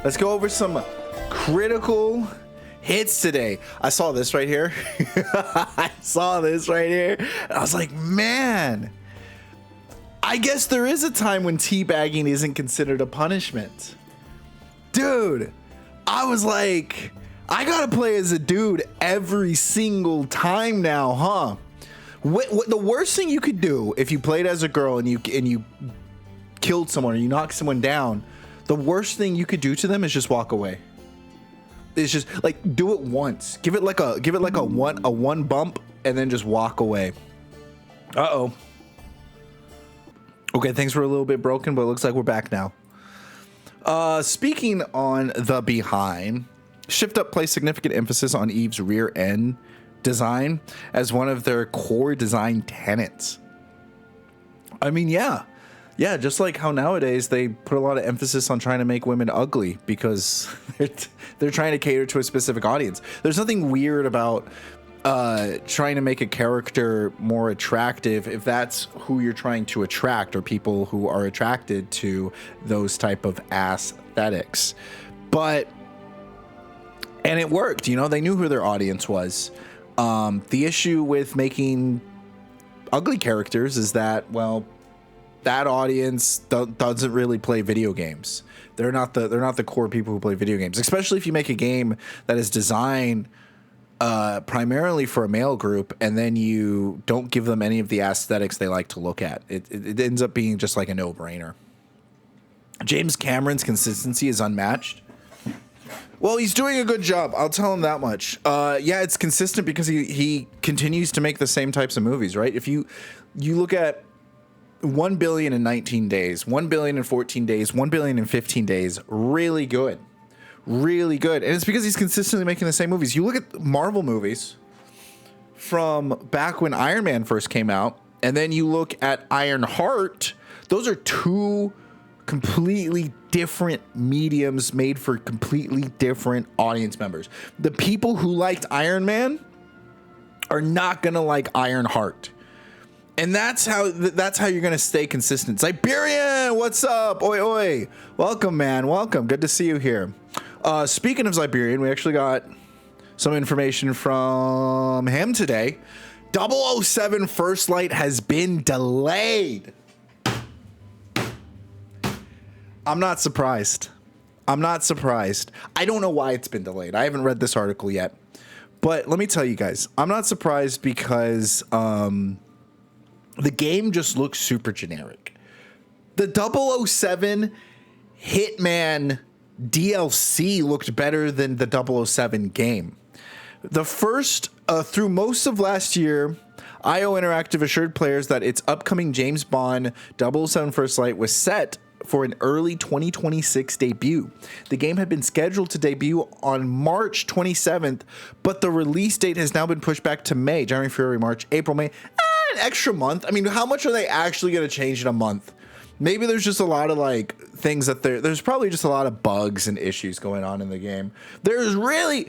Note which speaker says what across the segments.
Speaker 1: Let's go over some critical hits today. I saw this right here. I saw this right here. And I was like, man, I guess there is a time when teabagging isn't considered a punishment. Dude, I was like, I gotta play as a dude every single time now, huh? What the worst thing you could do if you played as a girl and you killed someone or you knocked someone down, the worst thing you could do to them is just walk away. It's just like, do it once. Give it like a one bump and then just walk away. Uh-oh. Okay, things were a little bit broken, but it looks like we're back now. Speaking on the behind, Shift Up placed significant emphasis on Eve's rear end design as one of their core design tenets. I mean, yeah, just like how nowadays they put a lot of emphasis on trying to make women ugly because they're trying to cater to a specific audience. There's nothing weird about trying to make a character more attractive if that's who you're trying to attract, or people who are attracted to those type of aesthetics. And it worked, you know, they knew who their audience was. The issue with making ugly characters is that, well, that audience doesn't really play video games. They're not the core people who play video games, especially if you make a game that is designed primarily for a male group, and then you don't give them any of the aesthetics they like to look at. It ends up being just like a no-brainer. James Cameron's consistency is unmatched. Well, he's doing a good job. I'll tell him that much. Yeah, it's consistent because he continues to make the same types of movies, right? If you look at 1 billion in 19 days, 1 billion in 14 days, 1 billion in 15 days, really good. Really good. And it's because he's consistently making the same movies. You look at Marvel movies from back when Iron Man first came out, and then you look at Iron Heart, those are two completely different mediums made for completely different audience members. The people who liked Iron Man are not going to like Iron Heart. And that's how you're going to stay consistent. Siberian, what's up? Oi, oi. Welcome, man. Welcome. Good to see you here. Speaking of Siberian, we actually got some information from him today. 007 First Light has been delayed. I'm not surprised. I don't know why it's been delayed. I haven't read this article yet. But let me tell you guys, I'm not surprised because the game just looks super generic. The 007 Hitman DLC looked better than the 007 game. The first, through most of last year, IO Interactive assured players that its upcoming James Bond 007 First Light was set for an early 2026 debut. The game had been scheduled to debut on March 27th, but the release date has now been pushed back to May, January, February, March, April, May. An extra month. I mean, how much are they actually going to change in a month? Maybe there's just a lot of like things that there's probably just a lot of bugs and issues going on in the game. There's really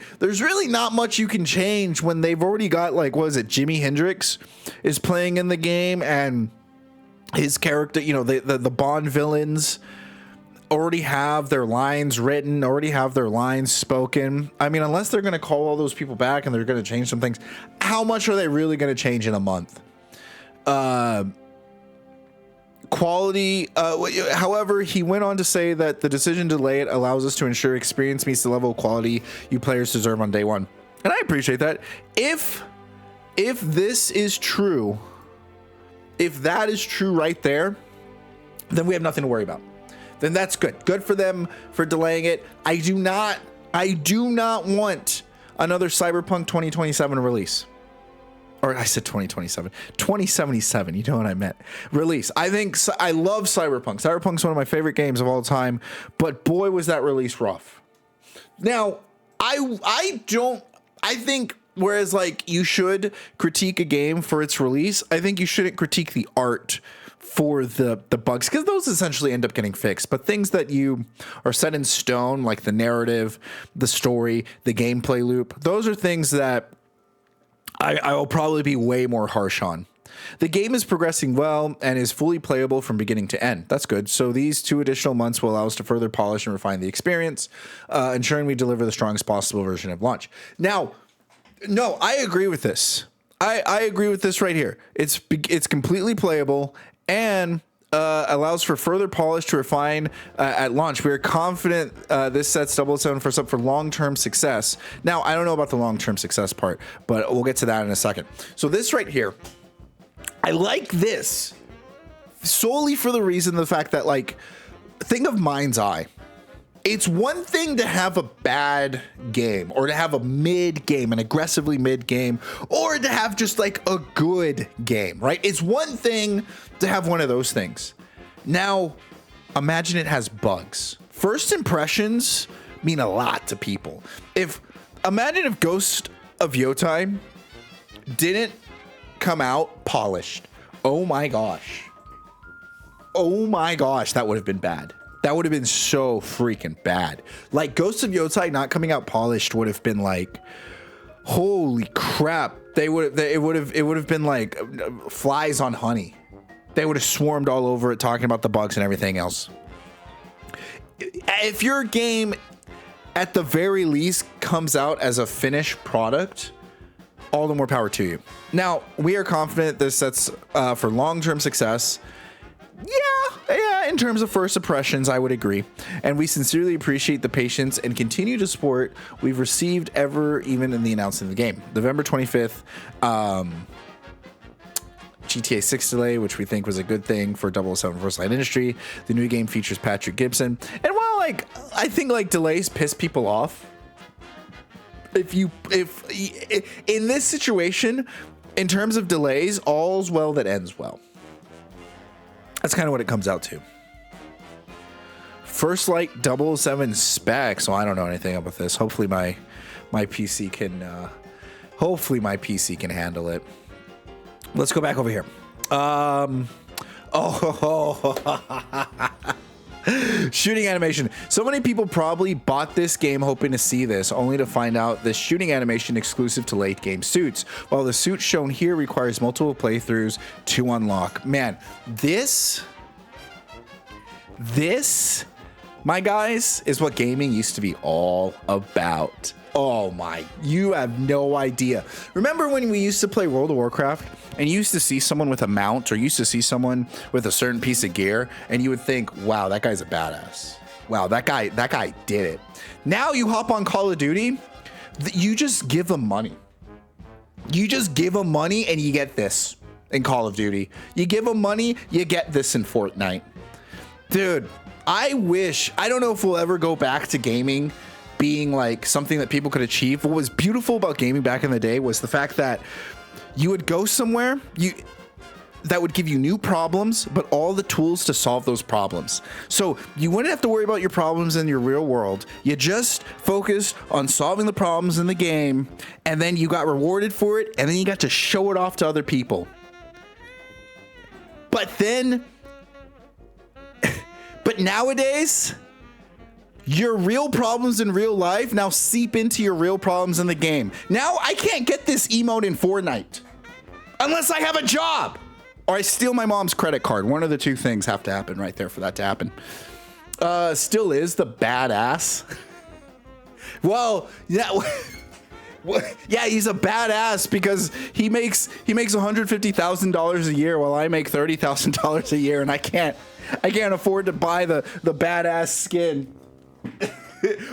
Speaker 1: not much you can change when they've already got, like, what is it? Jimi Hendrix is playing in the game, and his character, you know, the Bond villains already have their lines written, already have their lines spoken. I mean, unless they're going to call all those people back and they're going to change some things, how much are they really going to change in a month? Quality, however, he went on to say that the decision to delay it allows us to ensure experience meets the level of quality you players deserve on day one. And I appreciate that. If this is true, if that is true right there, then we have nothing to worry about. Then that's good. Good for them for delaying it. I do not want another Cyberpunk 2027 release. Or I said 2027, 2077. You know what I meant. Release. I love Cyberpunk. Cyberpunk's one of my favorite games of all time, but boy, was that release rough. Now, I think whereas, like, you should critique a game for its release, I think you shouldn't critique the art for the bugs, because those essentially end up getting fixed. But things that you are set in stone, like the narrative, the story, the gameplay loop, those are things that I will probably be way more harsh on. The game is progressing well and is fully playable from beginning to end. That's good. So these 2 additional months will allow us to further polish and refine the experience, ensuring we deliver the strongest possible version of launch. Now, no, I agree with this. I agree with this right here. It's completely playable and allows for further polish to refine at launch. We are confident this sets 007 First up for long-term success. Now, I don't know about the long-term success part, but we'll get to that in a second. So this right here, I like this solely for the reason, the fact that, like, think of Mind's Eye. It's one thing to have a bad game or to have a mid game, an aggressively mid game, or to have just like a good game, right? It's one thing to have one of those things. Now, imagine it has bugs. First impressions mean a lot to people. Imagine if Ghost of Yotime didn't come out polished. Oh my gosh. Oh my gosh, that would have been bad. That would have been so freaking bad. Like, Ghosts of Yotime not coming out polished would have been like, holy crap. It would have been like flies on honey. They would have swarmed all over it talking about the bugs and everything else. If your game at the very least comes out as a finished product, all the more power to you. Now, we are confident this sets for long-term success. Yeah, in terms of first impressions, I would agree. And we sincerely appreciate the patience and continue to support we've received even in the announcement of the game. November 25th, GTA 6 delay, which we think was a good thing for 007 First Light Industry. The new game features Patrick Gibson. And while, like, I think, like, delays piss people off, if in this situation, in terms of delays, all's well that ends well. That's kind of what it comes out to. First Light 007 spec. So I don't know anything about this. Hopefully my PC can handle it. Let's go back over here. Shooting animation. So many people probably bought this game hoping to see this, only to find out this shooting animation exclusive to late game suits, while the suit shown here requires multiple playthroughs to unlock. Man, this, my guys, is what gaming used to be all about. Oh my, you have no idea. Remember when we used to play World of Warcraft and you used to see someone with a mount or used to see someone with a certain piece of gear and you would think, wow, that guy's a badass. Wow, that guy did it. Now you hop on Call of Duty, you just give them money. You just give them money and you get this in Call of Duty. You give them money, you get this in Fortnite. Dude, I don't know if we'll ever go back to gaming being like something that people could achieve. What was beautiful about gaming back in the day was the fact that you would go somewhere that would give you new problems, but all the tools to solve those problems. So you wouldn't have to worry about your problems in your real world. You just focused on solving the problems in the game, and then you got rewarded for it, and then you got to show it off to other people. But nowadays, your real problems in real life now seep into your real problems in the game. Now I can't get this emote in Fortnite unless I have a job or I steal my mom's credit card. One of the two things have to happen right there for that to happen. Still is the badass. Well, yeah. Yeah, he's a badass because he makes $150,000 a year while I make $30,000 a year, and I can't afford to buy the badass skin.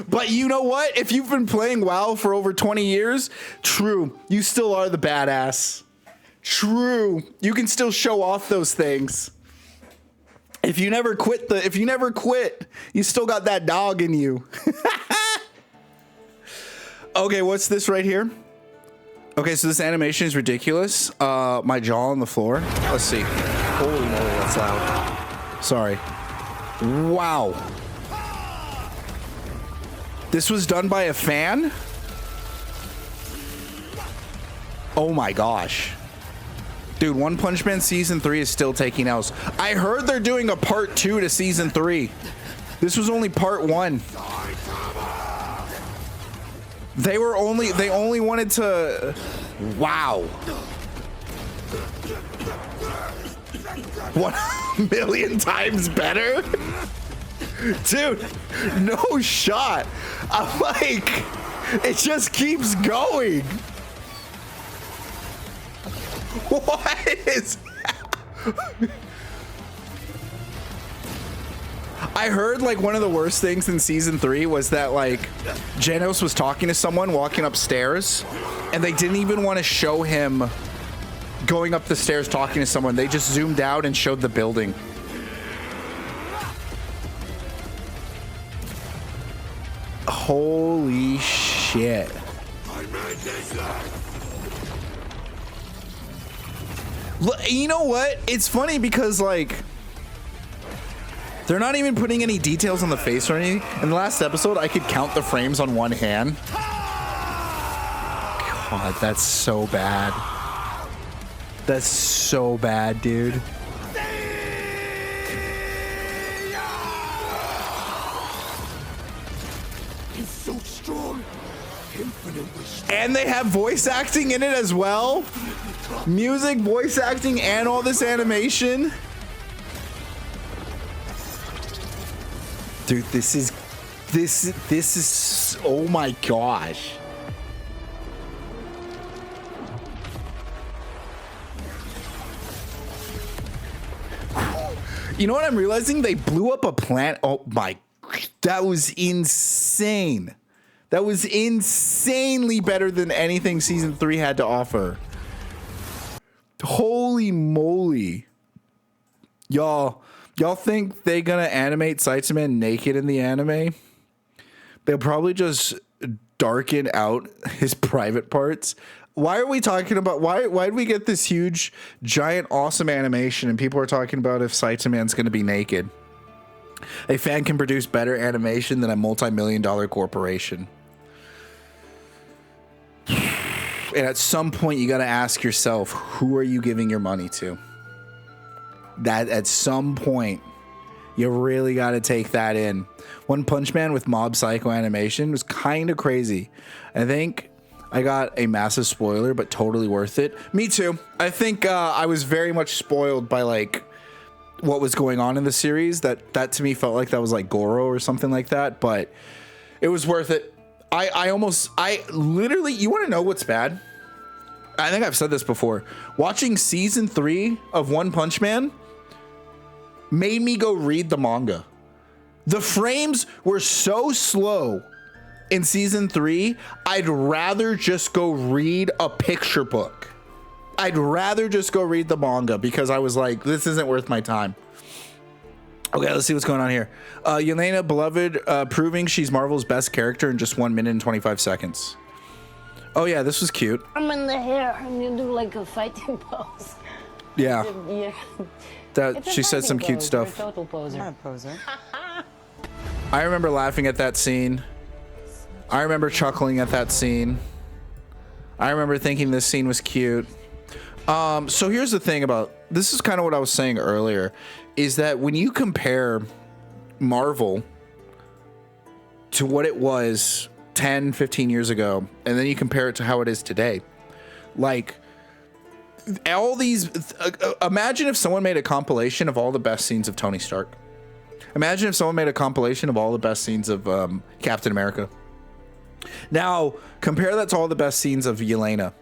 Speaker 1: But you know what? If you've been playing WoW for over 20 years, true, you still are the badass. True, you can still show off those things. If you never quit, you still got that dog in you. Okay, what's this right here? Okay, so this animation is ridiculous. My jaw on the floor. Let's see. Holy moly, that's loud. Sorry. Wow. This was done by a fan? Oh my gosh. Dude, One Punch Man Season 3 is still taking L's. I heard they're doing a part 2 to Season 3. This was only part 1. They only wanted to... Wow. 1,000,000 times better? Dude, no shot. I'm like, it just keeps going. What is I heard like one of the worst things in season 3 was that like Janos was talking to someone walking upstairs and they didn't even want to show him going up the stairs talking to someone. They just zoomed out and showed the building. Holy shit. You know what? It's funny because like they're not even putting any details on the face or anything. In the last episode, I could count the frames on one hand. God, that's so bad. That's so bad, dude.
Speaker 2: He's so strong. Infinitely strong.
Speaker 1: And they have voice acting in it as well. Music, voice acting, and all this animation. Dude, this is oh my gosh. You know what I'm realizing? They blew up a plant. Oh my, that was insane. That was insanely better than anything season 3 had to offer. Holy moly. Y'all think they gonna animate Saitama naked in the anime? They'll probably just darken out his private parts. Why are we talking about why did we get this huge, giant, awesome animation and people are talking about if Saitama's gonna be naked? A fan can produce better animation than a multi-million-dollar corporation. And at some point you gotta ask yourself, who are you giving your money to? That at some point you really got to take that in. One Punch Man with Mob Psycho animation was kind of crazy. I think I got a massive spoiler, but totally worth it. Me too. I think I was very much spoiled by like what was going on in the series. That to me felt like that was like Goro or something like that, but it was worth it. I literally, you want to know what's bad? I think I've said this before. Watching season 3 of One Punch Man made me go read the manga. The frames were so slow in season 3, I'd rather just go read a picture book. I'd rather just go read the manga because I was like, this isn't worth my time. Okay, let's see what's going on here. Yelena Beloved proving she's Marvel's best character in just 1 minute and 25 seconds. Oh yeah, this was cute.
Speaker 3: I'm in the hair. I'm gonna do like a fighting pose.
Speaker 1: Yeah.
Speaker 3: Yeah.
Speaker 1: That she said some cute stuff.
Speaker 3: You're a total poser.
Speaker 4: I'm a poser.
Speaker 1: I remember laughing at that scene. I remember chuckling at that scene. I remember thinking this scene was cute. So here's the thing about this is kind of what I was saying earlier, is that when you compare Marvel to what it was 10, 15 years ago, and then you compare it to how it is today, like all these, imagine if someone made a compilation of all the best scenes of Tony Stark. Imagine if someone made a compilation of all the best scenes of Captain America. Now, compare that to all the best scenes of Yelena.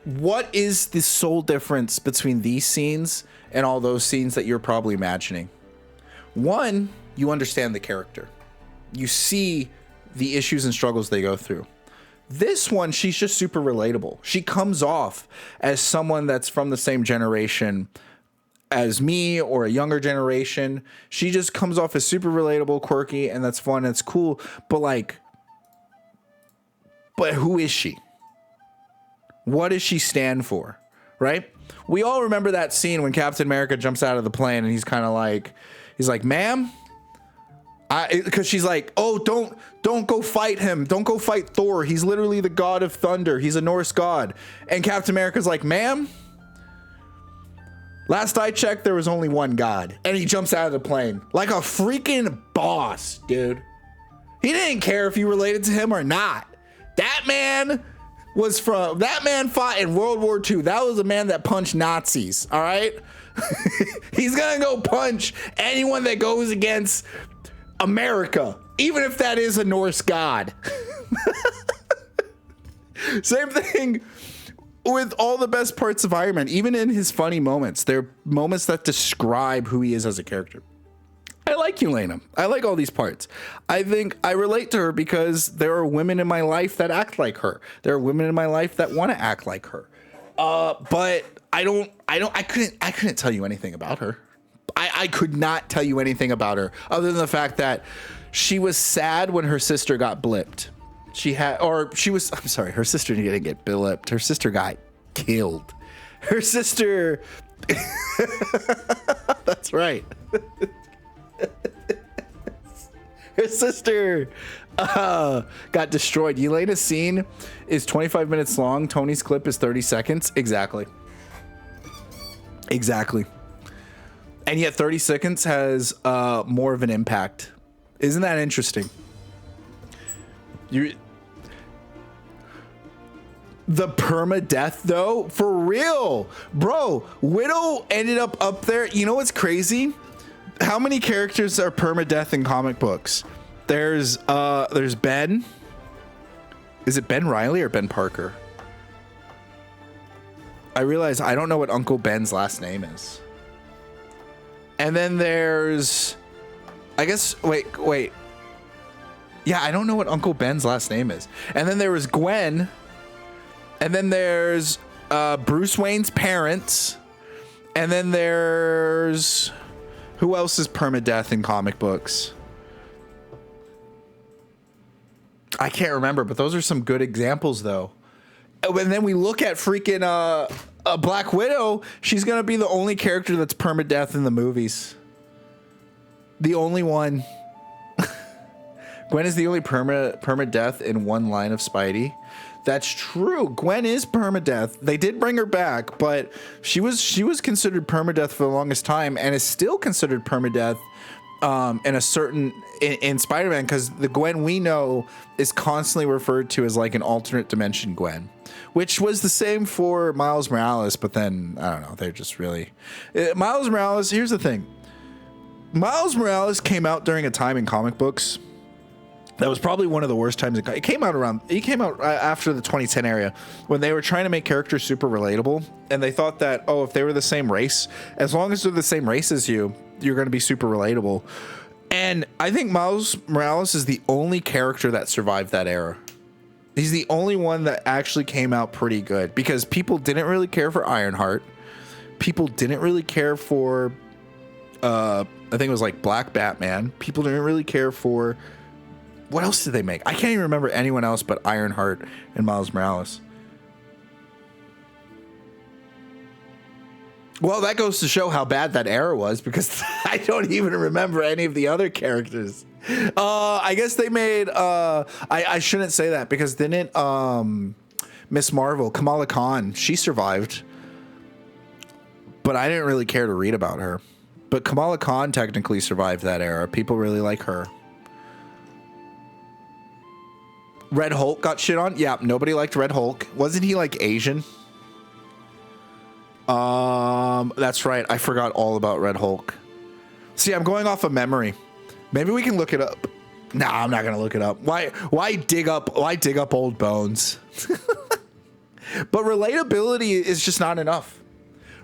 Speaker 1: What is the sole difference between these scenes and all those scenes that you're probably imagining? One, you understand the character. You see the issues and struggles they go through. This one, she's just super relatable. She comes off as someone that's from the same generation as me or a younger generation. She just comes off as super relatable, quirky, and that's fun. It's cool. But who is she? What does she stand for? Right? We all remember that scene when Captain America jumps out of the plane and he's like, ma'am, because she's like, oh, don't go fight him. Don't go fight Thor. He's literally the god of thunder. He's a Norse god. And Captain America's like, ma'am, last I checked, there was only one god. And he jumps out of the plane like a freaking boss, dude. He didn't care if you related to him or not. That man was from that man fought in World War II. That was a man that punched Nazis. All right. He's going to go punch anyone that goes against America, even if that is a Norse god. Same thing with all the best parts of Iron Man. Even in his funny moments, they're moments that describe who he is as a character. I like Yelena. I like all these parts. I think I relate to her because there are women in my life that act like her. There are women in my life that want to act like her. But I couldn't tell you anything about her. I could not tell you anything about her other than the fact that she was sad when her sister got blipped. I'm sorry, her sister didn't get blipped. Her sister got killed. Her sister, that's right. Her sister got destroyed. Yelena's scene is 25 minutes long. Tony's clip is 30 seconds. Exactly. And yet 30 seconds has more of an impact. Isn't that interesting? The permadeath, though, for real, bro. Widow ended up there. You know what's crazy? How many characters are permadeath in comic books? There's Ben. Is it Ben Reilly or Ben Parker? I realize I don't know what Uncle Ben's last name is. And then there's, I guess, wait. Yeah, I don't know what Uncle Ben's last name is. And then there was Gwen. And then there's Bruce Wayne's parents. And then there's, who else is permadeath in comic books? I can't remember, but those are some good examples, though. And then we look at freaking Black Widow. She's going to be the only character that's permadeath in the movies. The only one. Gwen is the only permadeath in one line of Spidey. That's true. Gwen is permadeath. They did bring her back, but she was considered permadeath for the longest time and is still considered permadeath in Spider-Man, because the Gwen we know is constantly referred to as like an alternate dimension Gwen, which was the same for Miles Morales, but then I don't know, they're just really Miles Morales. Here's the thing. Miles Morales came out during a time in comic books that was probably one of the worst times. It came out after the 2010 era, when they were trying to make characters super relatable, and they thought that, oh, if they were the same race, as long as they're the same race as you, you're going to be super relatable. And I think Miles Morales is the only character that survived that era. He's the only one that actually came out pretty good, because people didn't really care for Ironheart. People didn't really care for, I think it was like Black Batman. People didn't really care for, what else did they make? I can't even remember anyone else but Ironheart and Miles Morales. Well, that goes to show how bad that era was, because I don't even remember any of the other characters. I guess they made, I shouldn't say that, because didn't Miss Marvel, Kamala Khan, she survived. But I didn't really care to read about her. But Kamala Khan technically survived that era. People really like her. Red Hulk got shit on. Yeah, nobody liked Red Hulk. Wasn't he like Asian? That's right. I forgot all about Red Hulk. See, I'm going off of memory. Maybe we can look it up. Nah, I'm not gonna look it up. Why dig up old bones? But relatability is just not enough.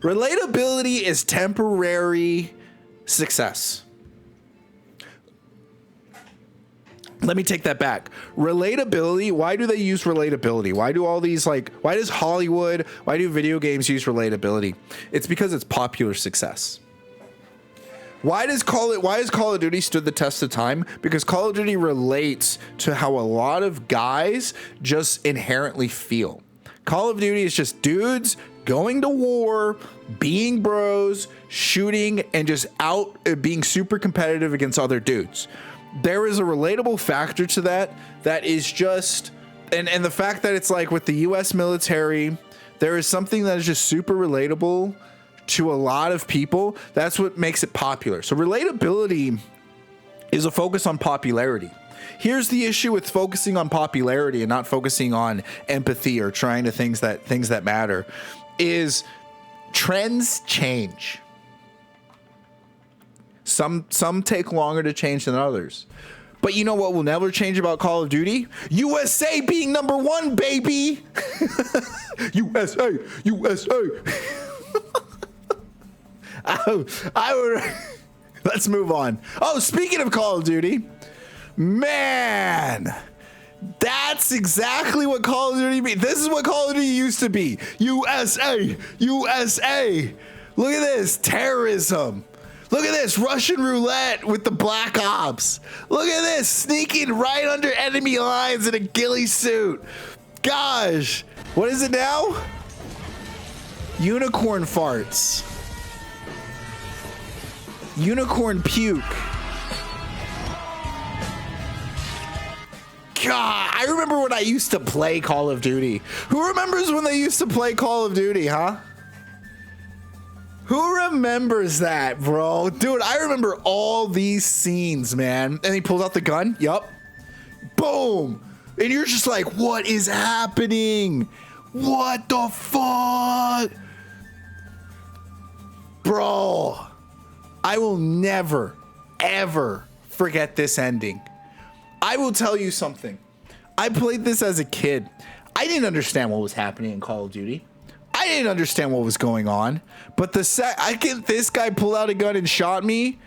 Speaker 1: Relatability is temporary success. Let me take that back. Relatability. Why do they use relatability? Why do all these, like, why does Hollywood, why do video games use relatability? It's because it's popular success. Why has Call of Duty stood the test of time? Because Call of Duty relates to how a lot of guys just inherently feel. Call of Duty is just dudes going to war, being bros, shooting, and just out being super competitive against other dudes. There is a relatable factor to that is just, and the fact that it's like with the US military, there is something that is just super relatable to a lot of people. That's what makes it popular. So relatability is a focus on popularity. here's the issue with focusing on popularity and not focusing on empathy or trying to things that matter is trends change. Some take longer to change than others. But you know what will never change about Call of Duty? USA being number one, baby. USA, USA. I would. Let's move on. Oh, speaking of Call of Duty, man, that's exactly what Call of Duty means. This is what Call of Duty used to be. USA, USA. Look at this, terrorism. Look at this, Russian roulette with the Black Ops. Look at this, sneaking right under enemy lines in a ghillie suit. Gosh, what is it now? Unicorn farts. Unicorn puke. God, I remember when I used to play Call of Duty. Who remembers when they used to play Call of Duty, huh? Who remembers that, bro? Dude, I remember all these scenes, man. And he pulls out the gun. Yup. Boom. And you're just like, what is happening? What the fuck? Bro, I will never, ever forget this ending. I will tell you something. I played this as a kid. I didn't understand what was happening in Call of Duty. I didn't understand what was going on, but this guy pulled out a gun and shot me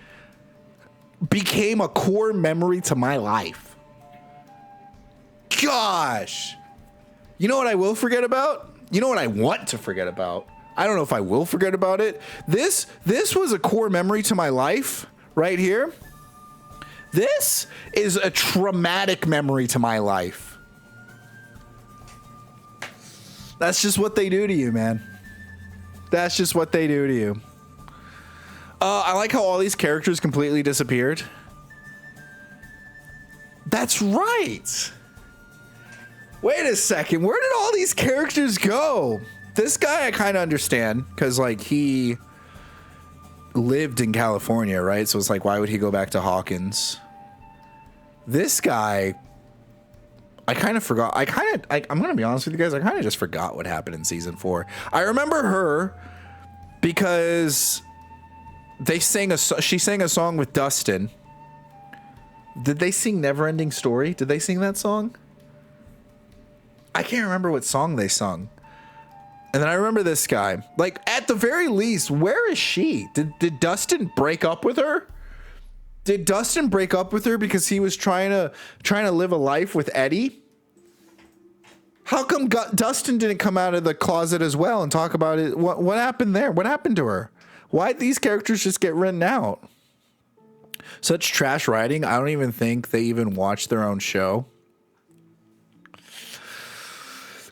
Speaker 1: became a core memory to my life. Gosh. You know what I will forget about? You know what I want to forget about? I don't know if I will forget about it. This was a core memory to my life right here. This is a traumatic memory to my life. That's just what they do to you, man. That's just what they do to you. I like how all these characters completely disappeared. That's right. Wait a second. Where did all these characters go? This guy I kind of understand because, like, he lived in California, right? So it's like, why would he go back to Hawkins? This guy, I kind of forgot. I'm going to be honest with you guys. I kind of just forgot what happened in season 4. I remember her because she sang a song with Dustin. Did they sing Neverending Story? Did they sing that song? I can't remember what song they sung. And then I remember this guy. Like, at the very least, where is she? Did Dustin break up with her? Did Dustin break up with her because he was trying to live a life with Eddie? How come Dustin didn't come out of the closet as well and talk about it? What happened there? What happened to her? Why'd these characters just get written out? Such trash writing. I don't even think they even watched their own show.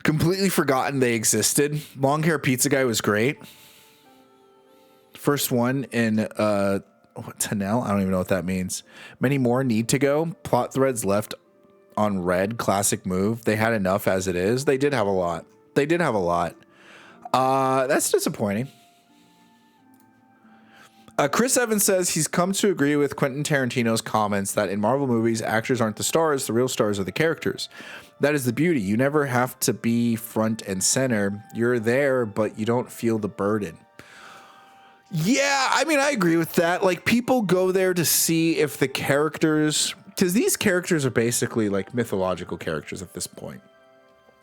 Speaker 1: Completely forgotten they existed. Long hair pizza guy was great. First one in Tanel. I don't even know what that means. Many more need to go. Plot threads left on red. Classic move. They had enough as it is. They did have a lot. That's disappointing. Chris Evans says he's come to agree with Quentin Tarantino's comments that in Marvel movies, actors aren't the stars. The real stars are the characters. That is the beauty. You never have to be front and center. You're there, but you don't feel the burden. Yeah, I mean, I agree with that. Like, people go there to see if the characters, because these characters are basically like mythological characters at this point.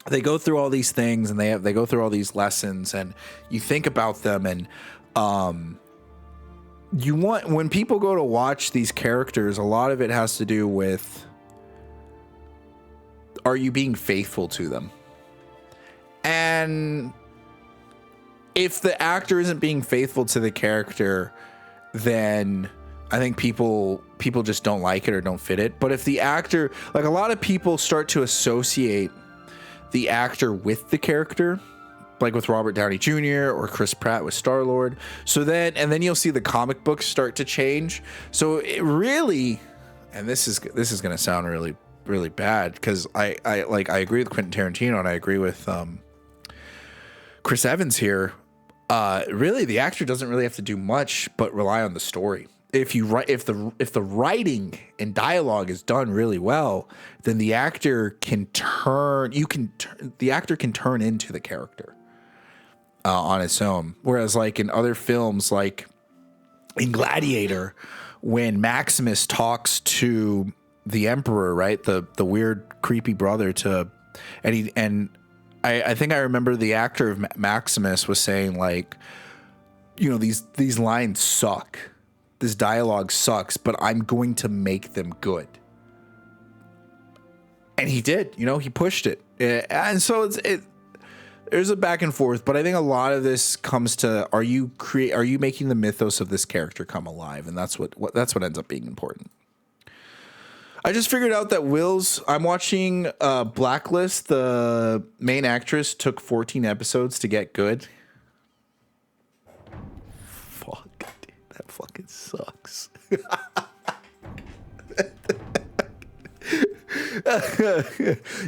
Speaker 1: They go through all these things and they go through all these lessons, and you think about them, and when people go to watch these characters, a lot of it has to do with, are you being faithful to them? And if the actor isn't being faithful to the character, then I think people just don't like it or don't fit it. But if the actor, like, a lot of people start to associate the actor with the character, like with Robert Downey Jr. or Chris Pratt with Star-Lord. So then you'll see the comic books start to change. So it really, and this is going to sound really, really bad, because I agree with Quentin Tarantino and I agree with Chris Evans here. Really, the actor doesn't really have to do much but rely on the story. if the writing and dialogue is done really well, then the actor can turn into the character on its own. Whereas like in other films, like in Gladiator, when Maximus talks to the Emperor, right, the weird creepy brother I think I remember the actor of Maximus was saying like, you know, these lines suck. This dialogue sucks, but I'm going to make them good. And he did, you know, he pushed it. And so there's a back and forth, but I think a lot of this comes to, are you making the mythos of this character come alive? And that's what ends up being important. I just figured out that I'm watching Blacklist. The main actress took 14 episodes to get good. Fuck, dude, that fucking sucks.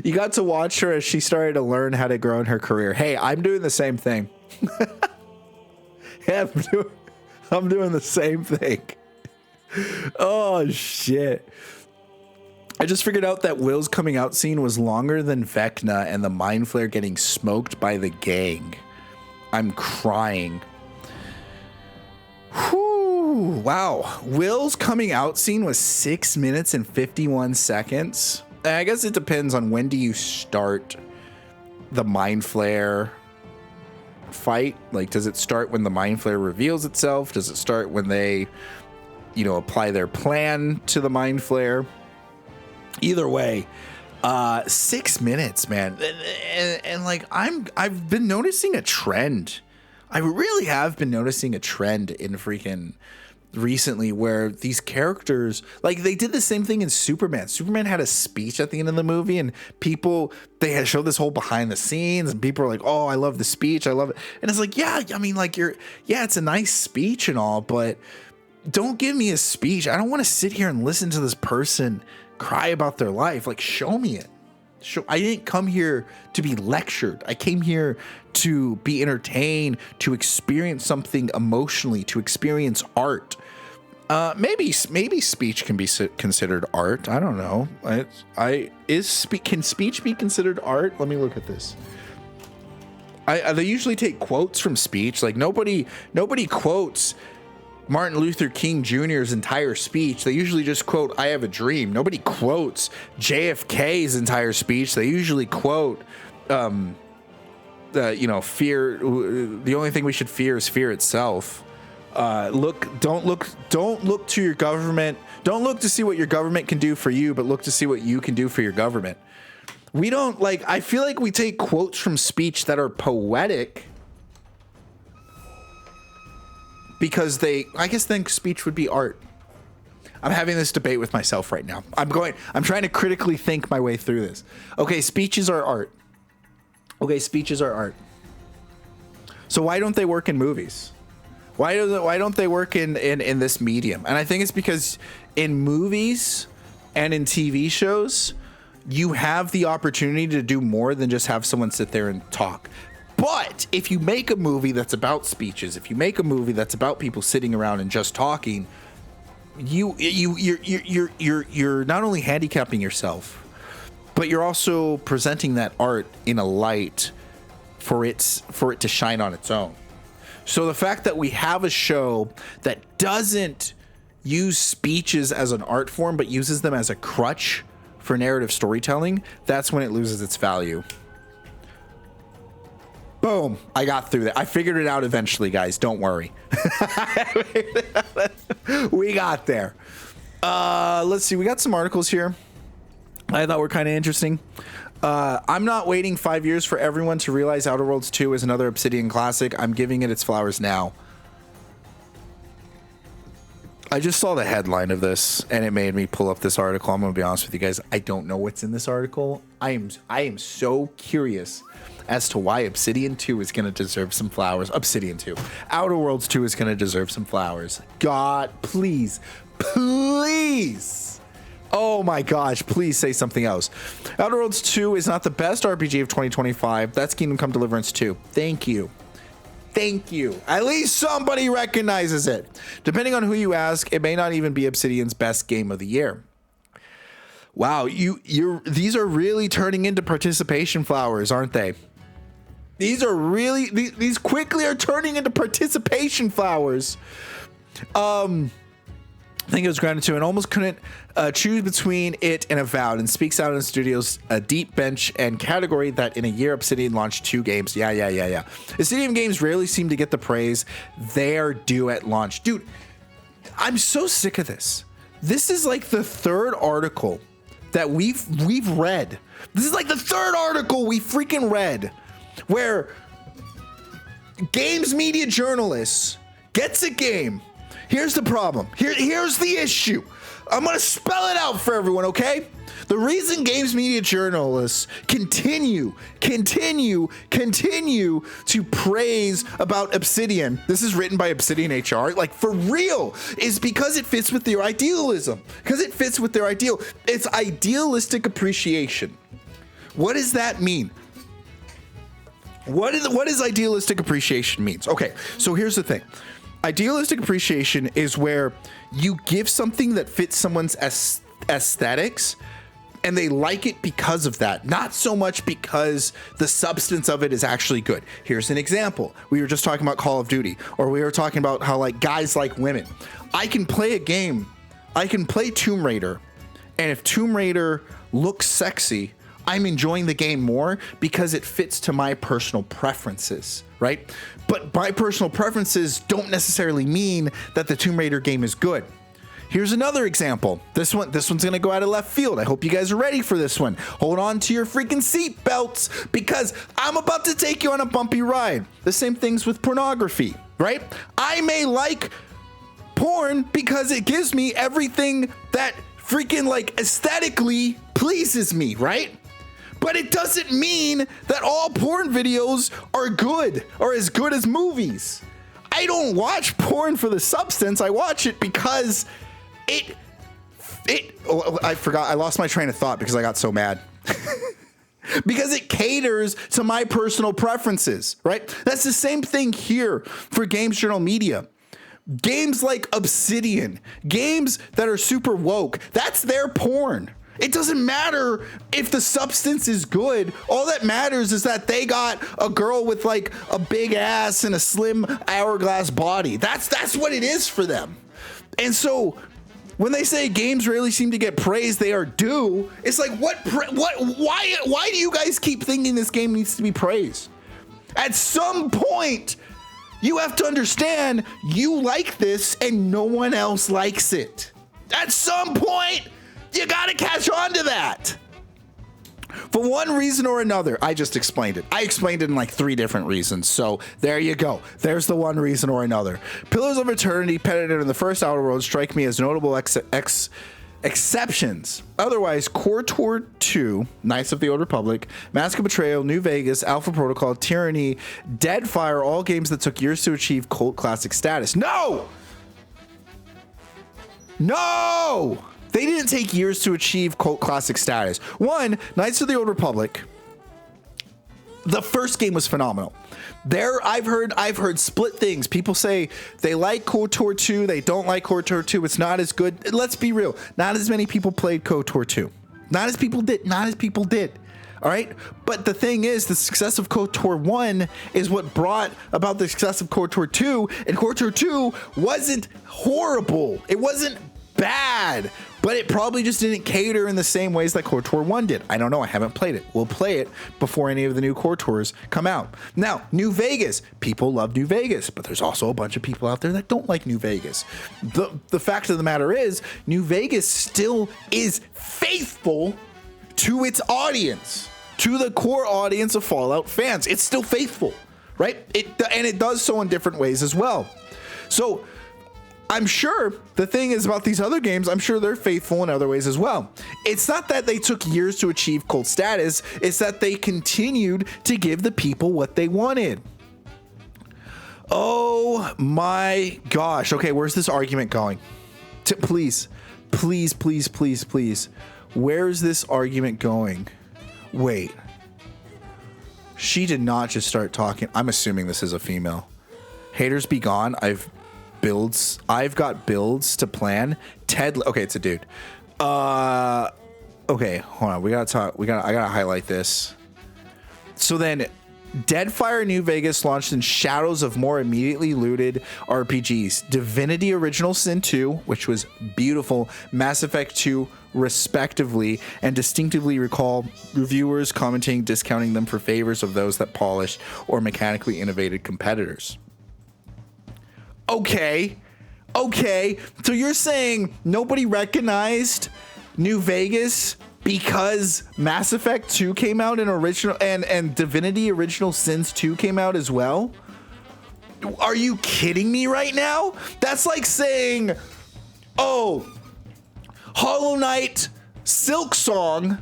Speaker 1: You got to watch her as she started to learn how to grow in her career. Hey, I'm doing the same thing. Yeah, I'm doing the same thing. Oh, shit. I just figured out that Will's coming out scene was longer than Vecna and the Mind Flayer getting smoked by the gang. I'm crying. Whew, wow. Will's coming out scene was 6 minutes and 51 seconds. I guess it depends on when do you start the Mind Flayer fight. Like, does it start when the Mind Flayer reveals itself? Does it start when they, you know, apply their plan to the Mind Flayer? Either way, 6 minutes, man. And like, I've been noticing a trend. I really have been noticing a trend in freaking recently where these characters, like they did the same thing in Superman. Superman had a speech at the end of the movie and they had showed this whole behind the scenes and people are like, oh, I love the speech. I love it. And it's like, yeah, I mean, like it's a nice speech and all, but don't give me a speech. I don't want to sit here and listen to this person cry about their life. Like, show me it. I didn't come here to be lectured. I came here to be entertained, to experience something emotionally, to experience art. Maybe speech can be considered art. I don't know. Can speech be considered art? Let me look at this. They usually take quotes from speech. Like nobody quotes Martin Luther King Jr.'s entire speech. They usually just quote, I have a dream. Nobody quotes JFK's entire speech. They usually quote, fear. The only thing we should fear is fear itself. Don't look to your government. Don't look to see what your government can do for you, but look to see what you can do for your government. I feel like we take quotes from speech that are poetic because I guess then speech would be art. I'm having this debate with myself right now. I'm trying to critically think my way through this. Okay, speeches are art. So why don't they work in movies? Why don't they work in this medium? And I think it's because in movies and in TV shows, you have the opportunity to do more than just have someone sit there and talk. But if you make a movie that's about speeches, if you make a movie that's about people sitting around and just talking, you're not only handicapping yourself, but you're also presenting that art in a light for it to shine on its own. So the fact that we have a show that doesn't use speeches as an art form, but uses them as a crutch for narrative storytelling, that's when it loses its value. Boom. I got through that. I figured it out eventually, guys. Don't worry. We got there. Let's see. We got some articles here I thought were kind of interesting. I'm not waiting 5 years for everyone to realize Outer Worlds 2 is another Obsidian classic. I'm giving it its flowers now. I just saw the headline of this and it made me pull up this article. I'm going to be honest with you guys. I don't know what's in this article. I am so curious as to why Obsidian 2 is going to deserve some flowers. Obsidian 2. Outer Worlds 2 is going to deserve some flowers. God, please. Oh my gosh, please say something else. Outer Worlds 2 is not the best RPG of 2025. That's Kingdom Come Deliverance 2. Thank you. Thank you. At least somebody recognizes it. Depending on who you ask, it may not even be Obsidian's best game of the year. Wow, these are really turning into participation flowers, aren't they? These quickly are turning into participation flowers. I think it was granted to and almost couldn't choose between it and Avowed, and speaks out in the studio's deep bench and category that in a year Obsidian launched 2 games. Yeah. Obsidian games rarely seem to get the praise they're due at launch. Dude, I'm so sick of this. This is like the 3rd article that we've read. This is like the 3rd article we freaking read where games media journalists gets a game. Here's the problem. Here's the issue. I'm going to spell it out for everyone, okay? The reason games media journalists continue to praise about Obsidian, this is written by Obsidian HR, like for real, is because it fits with their idealism. Because it fits with their ideal. It's idealistic appreciation. What does that mean? What is idealistic appreciation means? Okay, so here's the thing. Idealistic appreciation is where you give something that fits someone's aesthetics and they like it because of that, not so much because the substance of it is actually good. Here's an example. We were just talking about Call of Duty, or we were talking about how like guys like women. I can play a game, I can play Tomb Raider, and if Tomb Raider looks sexy, I'm enjoying the game more because it fits to my personal preferences, right? But my personal preferences don't necessarily mean that the Tomb Raider game is good. Here's another example. This one's gonna go out of left field. I hope you guys are ready for this one. Hold on to your freaking seat belts because I'm about to take you on a bumpy ride. The same things with pornography, right? I may like porn because it gives me everything that freaking like aesthetically pleases me, right? But it doesn't mean that all porn videos are good or as good as movies. I don't watch porn for the substance. I watch it because I forgot. I lost my train of thought because I got so mad. Because it caters to my personal preferences, right? That's the same thing here for Games Journal Media. Games like Obsidian, games that are super woke, that's their porn. It doesn't matter if the substance is good. All that matters is that they got a girl with like a big ass and a slim hourglass body. That's what it is for them. And so when they say games rarely seem to get praise they are due, it's like why do you guys keep thinking this game needs to be praised? At some point, you have to understand you like this and no one else likes it. At some point, you gotta catch on to that. For one reason or another, I just explained it. I explained it in like 3 different reasons. So there you go. There's the one reason or another. Pillars of Eternity, Predator, and the first Outer Worlds strike me as notable exceptions. Otherwise, KOTOR 2, Knights of the Old Republic, Mask of Betrayal, New Vegas, Alpha Protocol, Tyranny, Deadfire, all games that took years to achieve cult classic status. No! They didn't take years to achieve cult classic status. One, Knights of the Old Republic, the first game was phenomenal. I've heard split things. People say they like KOTOR 2, they don't like KOTOR 2. It's not as good. Let's be real. Not as many people played KOTOR 2. Not as people did. All right. But the thing is, the success of KOTOR 1 is what brought about the success of KOTOR 2. And KOTOR 2 wasn't horrible. It wasn't bad, but it probably just didn't cater in the same ways that KOTOR 1 did. I don't know. I haven't played it. We'll play it before any of the new KOTORs come out. Now, New Vegas. People love New Vegas, but there's also a bunch of people out there that don't like New Vegas. The fact of the matter is, New Vegas still is faithful to its audience, to the core audience of Fallout fans. It's still faithful, right? And it does so in different ways as well. So I'm sure the thing is about these other games, I'm sure they're faithful in other ways as well. It's not that they took years to achieve cult status, it's that they continued to give the people what they wanted. Oh my gosh. Okay, where's this argument going? Please. Where's this argument going? Wait. She did not just start talking. I'm assuming this is a female. Haters be gone. I've got builds to plan. Okay, it's a dude. Okay, hold on. I gotta highlight this. So then Deadfire New Vegas launched in shadows of more immediately looted RPGs. Divinity Original Sin 2, which was beautiful, Mass Effect 2, respectively, and distinctively recall reviewers commenting, discounting them for favors of those that polished or mechanically innovated competitors. Okay. So you're saying nobody recognized New Vegas because Mass Effect 2 came out in original and Divinity Original Sins 2 came out as well? Are you kidding me right now? That's like saying, oh, Hollow Knight Silksong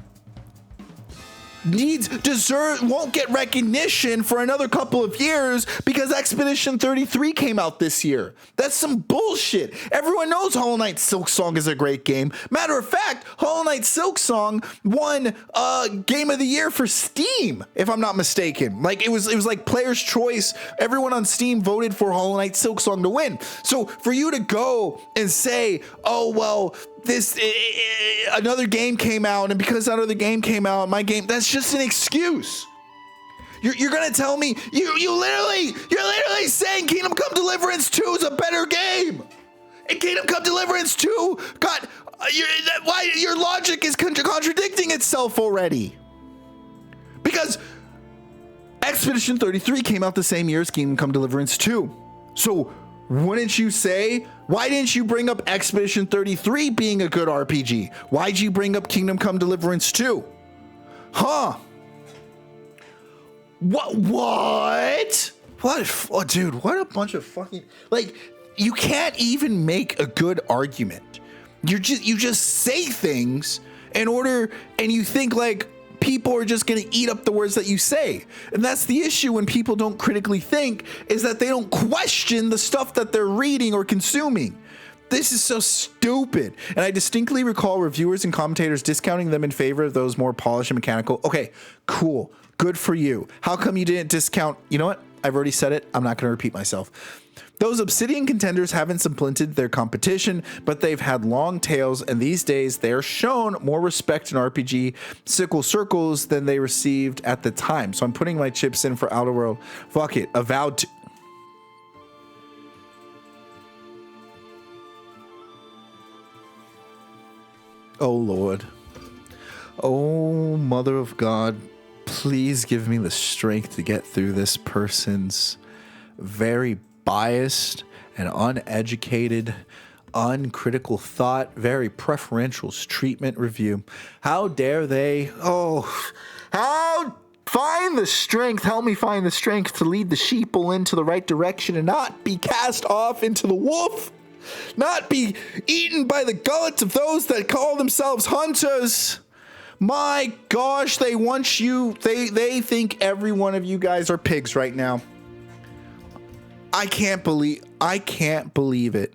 Speaker 1: won't get recognition for another couple of years because Expedition 33 came out this year. That's some bullshit. Everyone knows Hollow Knight Silksong is a great game. Matter of fact, Hollow Knight Silksong won Game of the Year for Steam, if I'm not mistaken. Like it was like Player's Choice. Everyone on Steam voted for Hollow Knight Silksong to win. So for you to go and say, oh well, another game came out, and because that other game came out, my game, that's just an excuse. You're gonna tell me you're literally saying Kingdom Come Deliverance 2 is a better game, and Kingdom Come Deliverance 2 got why your logic is contradicting itself already, because Expedition 33 came out the same year as Kingdom Come Deliverance 2. So wouldn't you say, why didn't you bring up Expedition 33 being a good RPG? Why'd you bring up Kingdom Come Deliverance 2? Huh? What? Oh, dude, what a bunch of fucking, like, you can't even make a good argument. You just say things in order, and you think like people are just going to eat up the words that you say. And that's the issue when people don't critically think, is that they don't question the stuff that they're reading or consuming. This is so stupid. And I distinctly recall reviewers and commentators discounting them in favor of those more polished and mechanical. Okay, cool. Good for you. How come you didn't discount? You know what? I've already said it. I'm not going to repeat myself. Those Obsidian contenders haven't supplanted their competition, but they've had long tails, and these days they're shown more respect in RPG sickle circles than they received at the time. So I'm putting my chips in for Outer World. Fuck it. Avowed to... Oh, Lord. Oh, Mother of God. Please give me the strength to get through this person's very biased and uneducated, uncritical thought, very preferential treatment review. How dare they? Oh, how find the strength, help me find the strength to lead the sheeple into the right direction and not be cast off into the wolf, not be eaten by the gullets of those that call themselves hunters. My gosh, they want you, they think every one of you guys are pigs right now. I can't believe it.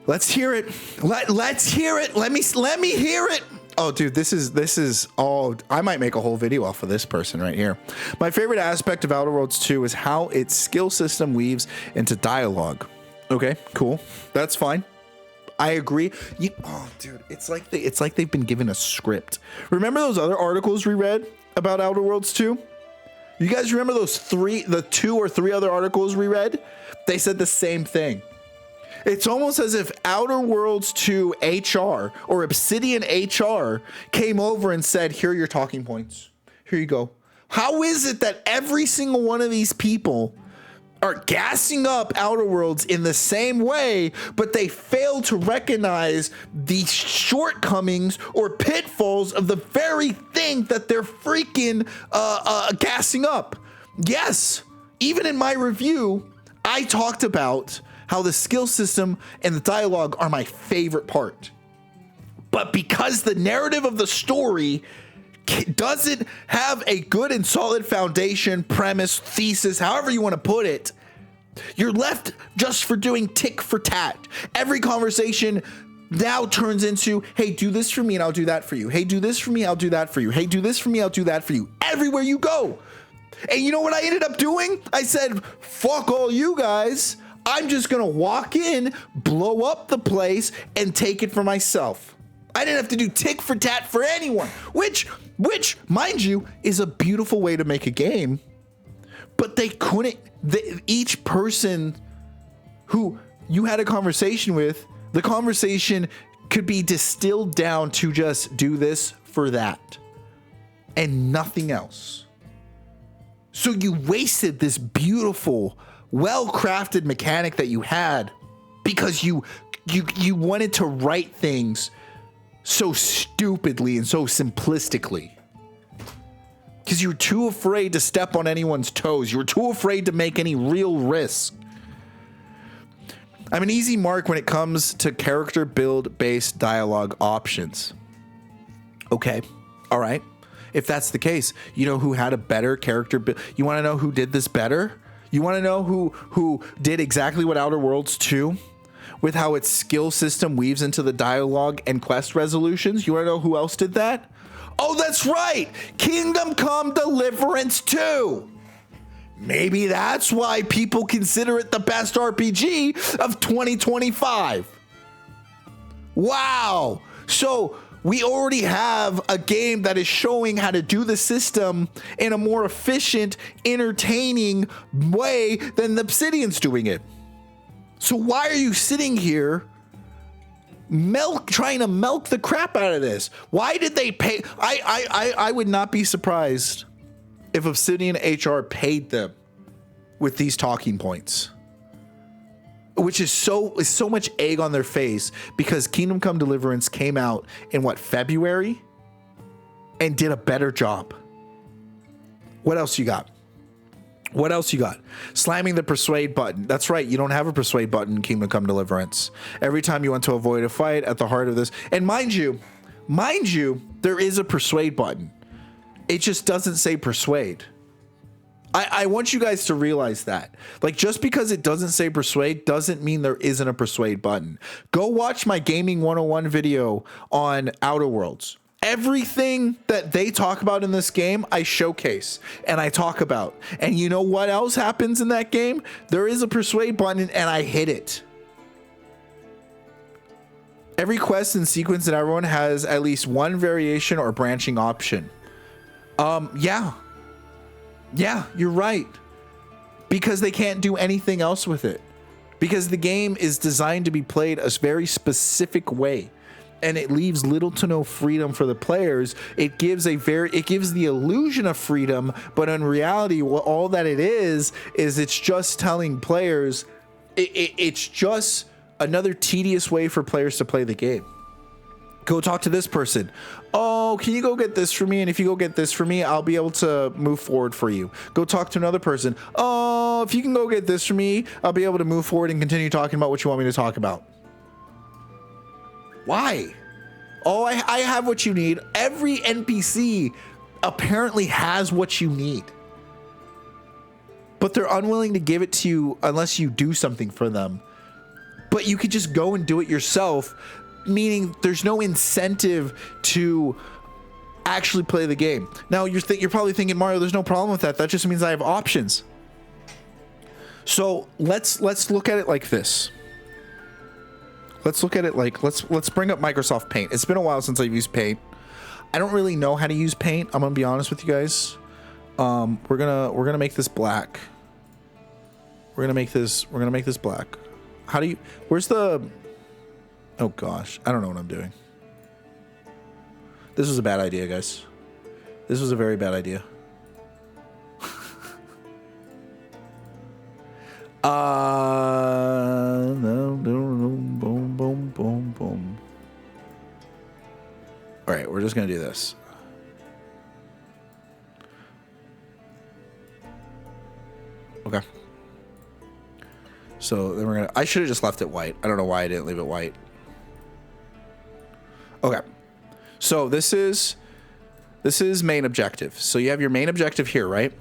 Speaker 1: Let's hear it. Let's hear it. Let me hear it. Oh, dude, this is all. I might make a whole video off of this person right here. My favorite aspect of Outer Worlds 2 is how its skill system weaves into dialogue. Okay, cool. That's fine. I agree. Oh, dude, it's like they've been given a script. Remember those other articles we read about Outer Worlds 2? You guys remember the 2 or 3 other articles we read? They said the same thing. It's almost as if Outer Worlds 2 HR or Obsidian HR came over and said, here are your talking points. Here you go. How is it that every single one of these people are gassing up Outer Worlds in the same way, but they fail to recognize the shortcomings or pitfalls of the very thing that they're freaking gassing up? Yes, even in my review, I talked about how the skill system and the dialogue are my favorite part. But because the narrative of the story doesn't have a good and solid foundation, premise, thesis, however you want to put it, you're left just for doing tick for tat. Every conversation now turns into, hey, do this for me and I'll do that for you. Hey, do this for me, I'll do that for you. Hey, do this for me, I'll do that for you. Everywhere you go. And you know what I ended up doing? I said, fuck all you guys. I'm just going to walk in, blow up the place, and take it for myself. I didn't have to do tick for tat for anyone, which, mind you, is a beautiful way to make a game. But they couldn't, each person who you had a conversation with, the conversation could be distilled down to just do this for that and nothing else. So you wasted this beautiful, well-crafted mechanic that you had because you wanted to write things so stupidly and so simplistically. Because you were too afraid to step on anyone's toes. You were too afraid to make any real risk. I'm an easy mark when it comes to character build-based dialogue options. Okay, all right. If that's the case, you know who had a better character build? You want to know who did this better? You want to know who did exactly what Outer Worlds 2 with how its skill system weaves into the dialogue and quest resolutions? You want to know who else did that? Oh, that's right. Kingdom Come Deliverance 2. Maybe that's why people consider it the best RPG of 2025. Wow. So we already have a game that is showing how to do the system in a more efficient, entertaining way than the Obsidian's doing it. So why are you sitting here trying to milk the crap out of this? Why did they pay? I would not be surprised if Obsidian HR paid them with these talking points, which is so much egg on their face because Kingdom Come Deliverance came out in what, February, and did a better job. What else you got? What else you got? Slamming the persuade button. That's right. You don't have a persuade button in Kingdom Come Deliverance. Every time you want to avoid a fight at the heart of this, and mind you, there is a persuade button. It just doesn't say persuade. I want you guys to realize that. Like, just because it doesn't say persuade doesn't mean there isn't a persuade button. Go watch my Gaming 101 video on Outer Worlds. Everything that they talk about in this game, I showcase and I talk about. And you know what else happens in that game? There is a persuade button and I hit it. Every quest and sequence in everyone has at least one variation or branching option. Yeah, you're right. Because they can't do anything else with it. Because the game is designed to be played a very specific way. And it leaves little to no freedom for the players. It gives the illusion of freedom, but in reality, all that it is it's just telling players, it's just another tedious way for players to play the game. Go talk to this person. Oh, can you go get this for me? And if you go get this for me, I'll be able to move forward for you. Go talk to another person. Oh, if you can go get this for me, I'll be able to move forward and continue talking about what you want me to talk about. Why? Oh, I have what you need. Every NPC apparently has what you need. But they're unwilling to give it to you unless you do something for them. But you could just go and do it yourself, meaning there's no incentive to actually play the game. Now, you're probably thinking, Mario, there's no problem with that. That just means I have options. So let's look at it like this. Let's look at it like, let's bring up Microsoft Paint. It's been a while since I've used Paint. I don't really know how to use Paint. I'm gonna be honest with you guys. We're gonna make this black. We're gonna make this black. How do you? Where's the? Oh gosh, I don't know what I'm doing. This was a bad idea, guys. This was a very bad idea. Boom. All right, we're just gonna do this. Okay. So then I should have just left it white. I don't know why I didn't leave it white. Okay. So this is main objective. So you have your main objective here, right?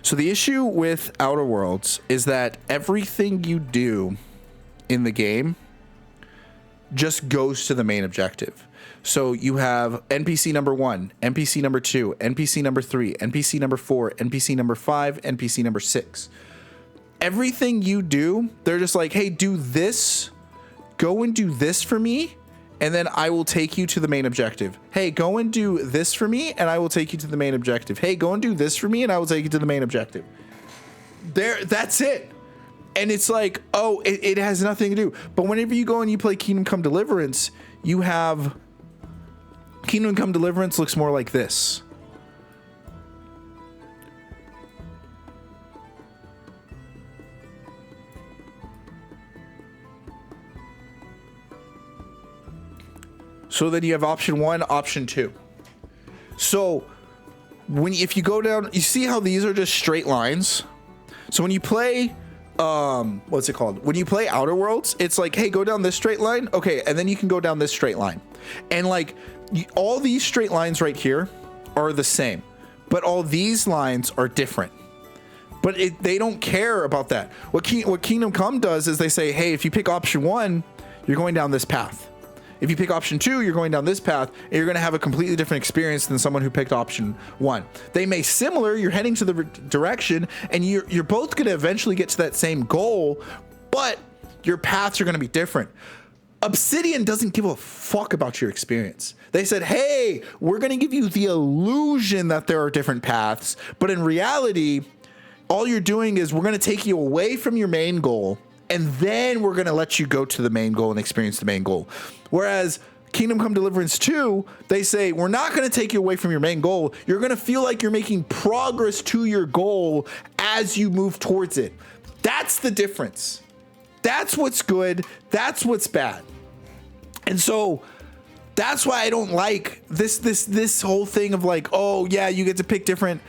Speaker 1: So the issue with Outer Worlds is that everything you do in the game just goes to the main objective. So you have NPC number 1, NPC number 2, NPC number 3, NPC number 4, NPC number 5, NPC number 6. Everything you do, they're just like, hey, do this, go and do this for me, and then I will take you to the main objective. Hey, go and do this for me, and I will take you to the main objective. Hey, go and do this for me, and I will take you to the main objective. That's it. And it's like, oh, it has nothing to do. But whenever you go and you play Kingdom Come Deliverance, you have Kingdom Come Deliverance looks more like this. So then you have option 1, option 2. So if you go down, you see how these are just straight lines. So when you play, what's it called? When you play Outer Worlds, it's like, hey, go down this straight line. Okay. And then you can go down this straight line. And like all these straight lines right here are the same, but all these lines are different. But they don't care about that. What Kingdom Come does is they say, hey, if you pick option 1, you're going down this path. If you pick option 2, you're going down this path, and you're going to have a completely different experience than someone who picked option 1. They may similar, you're heading to the direction, and you're both going to eventually get to that same goal, but your paths are going to be different. Obsidian doesn't give a fuck about your experience. They said, hey, we're going to give you the illusion that there are different paths, but in reality, all you're doing is we're going to take you away from your main goal, and then we're going to let you go to the main goal and experience the main goal. Whereas Kingdom Come Deliverance 2, they say, we're not going to take you away from your main goal. You're going to feel like you're making progress to your goal as you move towards it. That's the difference. That's what's good. That's what's bad. And so that's why I don't like this whole thing of like, oh yeah, you get to pick different,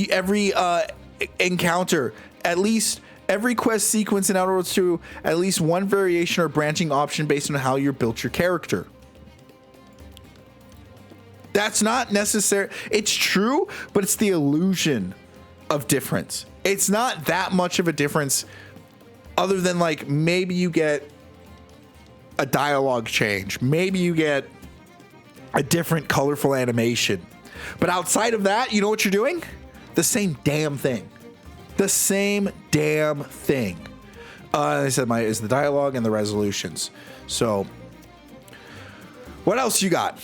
Speaker 1: every encounter, at least every quest sequence in Outer Worlds 2, at least one variation or branching option based on how you built your character. That's not necessary. It's true, but it's the illusion of difference. It's not that much of a difference other than like maybe you get a dialogue change. Maybe you get a different colorful animation. But outside of that, you know what you're doing? The same damn thing. The same damn thing. I said is the dialogue and the resolutions. So, what else you got?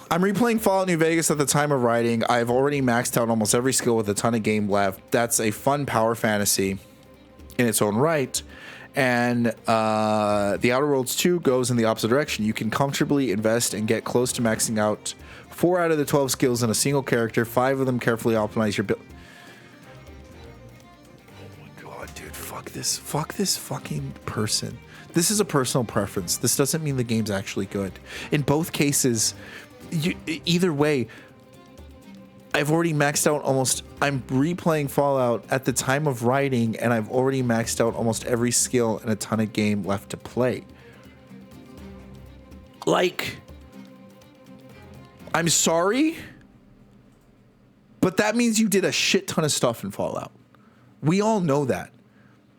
Speaker 1: I'm replaying Fallout New Vegas at the time of writing. I've already maxed out almost every skill with a ton of game left. That's a fun power fantasy in its own right. And the Outer Worlds 2 goes in the opposite direction. You can comfortably invest and get close to maxing out 4 out of the 12 skills in a single character. 5 of them carefully optimize your build. Fuck this fucking person. This is a personal preference. This doesn't mean the game's actually good. In both cases, either way, I've already maxed out I'm replaying Fallout at the time of writing, and I've already maxed out almost every skill and a ton of game left to play. Like, I'm sorry, but that means you did a shit ton of stuff in Fallout. We all know that.